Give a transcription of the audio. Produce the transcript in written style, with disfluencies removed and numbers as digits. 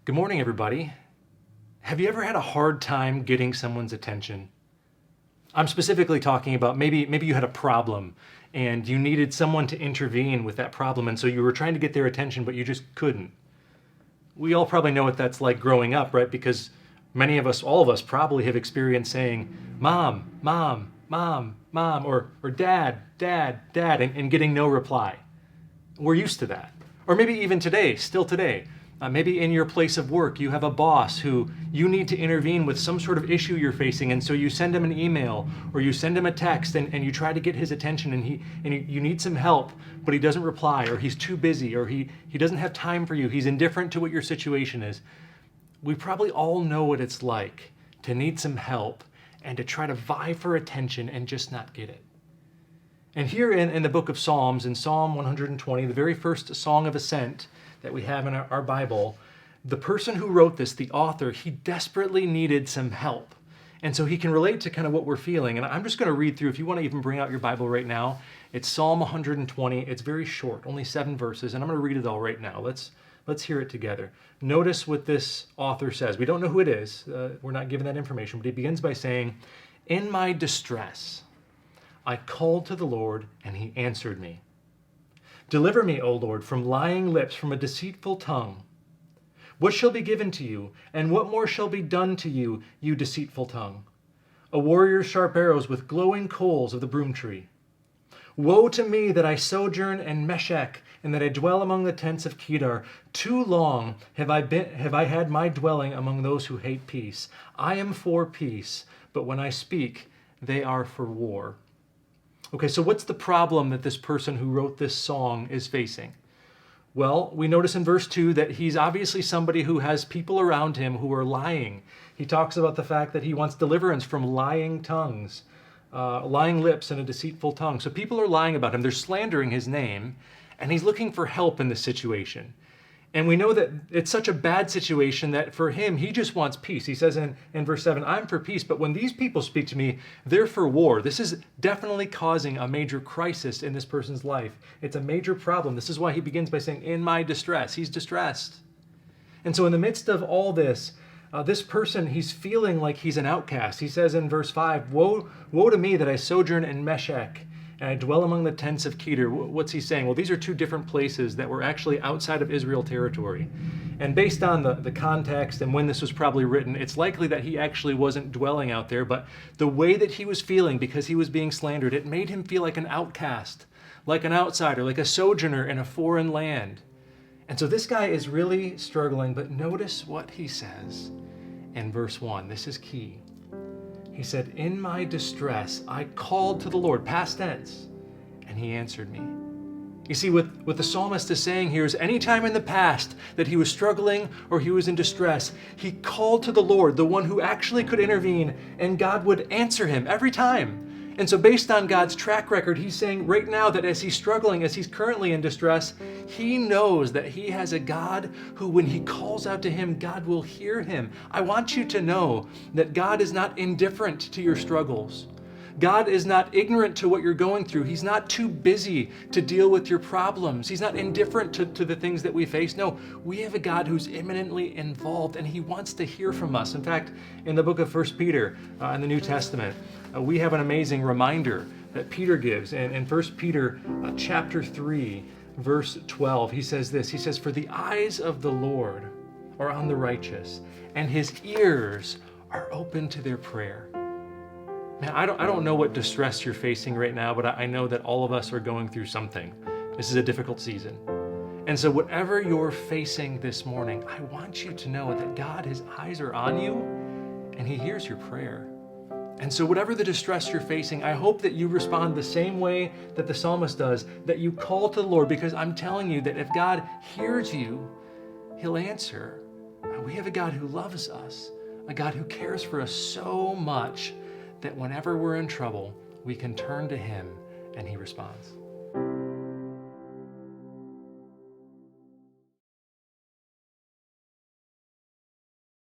Good morning, everybody. Have you ever had a hard time getting someone's attention? I'm specifically talking about maybe you had a problem and you needed someone to intervene with that problem, and so you were trying to get their attention, but you just couldn't. We all probably know what that's like growing up, right? Because many of us, all of us probably have experienced saying, Mom, Mom, Mom, Mom, or Dad, Dad, Dad, and getting no reply. We're used to that. Or maybe even today, still today. Maybe in your place of work, you have a boss who you need to intervene with some sort of issue you're facing, and so you send him an email or you send him a text and you try to get his attention, and you need some help, but he doesn't reply, or he's too busy, or he doesn't have time for you, he's indifferent to what your situation is. We probably all know what it's like to need some help and to try to vie for attention and just not get it. And here in the book of Psalms, in Psalm 120, the very first song of Ascent that we have in our Bible, the person who wrote this, the author, he desperately needed some help. And so he can relate to kind of what we're feeling. And I'm just going to read through, if you want to even bring out your Bible right now, it's Psalm 120. It's very short, only 7 verses, and I'm going to read it all right now. Let's hear it together. Notice what this author says. We don't know who it is. We're not given that information, but he begins by saying, "In my distress, I called to the Lord, and he answered me. Deliver me, O Lord, from lying lips, from a deceitful tongue. What shall be given to you, and what more shall be done to you, you deceitful tongue? A warrior's sharp arrows with glowing coals of the broom tree. Woe to me that I sojourn in Meshech, and that I dwell among the tents of Kedar. Too long have I had my dwelling among those who hate peace. I am for peace, but when I speak, they are for war." Okay, so what's the problem that this person who wrote this song is facing? Well, we notice in verse 2 that he's obviously somebody who has people around him who are lying. He talks about the fact that he wants deliverance from lying tongues, lying lips and a deceitful tongue. So people are lying about him. They're slandering his name, and he's looking for help in this situation. And we know that it's such a bad situation that for him, he just wants peace. He says in verse 7, "I'm for peace, but when these people speak to me, they're for war." This is definitely causing a major crisis in this person's life. It's a major problem. This is why he begins by saying, "In my distress." He's distressed. And so in the midst of all this, this person, he's feeling like he's an outcast. He says in verse 5, woe to me that I sojourn in Meshech, and I dwell among the tents of Kedar." What's he saying? Well, these are two different places that were actually outside of Israel territory. And based on the context and when this was probably written, it's likely that he actually wasn't dwelling out there, but the way that he was feeling because he was being slandered, it made him feel like an outcast, like an outsider, like a sojourner in a foreign land. And so this guy is really struggling, but notice what he says in verse 1. This is key. He said, "In my distress, I called to the Lord," past tense, "and he answered me." You see, what the psalmist is saying here is anytime in the past that he was struggling or he was in distress, he called to the Lord, the one who actually could intervene, and God would answer him every time. And so based on God's track record, he's saying right now that as he's struggling, as he's currently in distress, he knows that he has a God who, when he calls out to him, God will hear him. I want you to know that God is not indifferent to your struggles. God is not ignorant to what you're going through. He's not too busy to deal with your problems. He's not indifferent to the things that we face. No, we have a God who's imminently involved, and he wants to hear from us. In fact, in the book of 1 Peter in the New Testament, we have an amazing reminder that Peter gives. And in 1 Peter chapter 3, verse 12, he says this. He says, "For the eyes of the Lord are on the righteous, and his ears are open to their prayer." Man, I don't know what distress you're facing right now, but I know that all of us are going through something. This is a difficult season. And so whatever you're facing this morning, I want you to know that God, his eyes are on you, and he hears your prayer. And so whatever the distress you're facing, I hope that you respond the same way that the psalmist does, that you call to the Lord, because I'm telling you that if God hears you, he'll answer. We have a God who loves us, a God who cares for us so much that whenever we're in trouble, we can turn to him and he responds.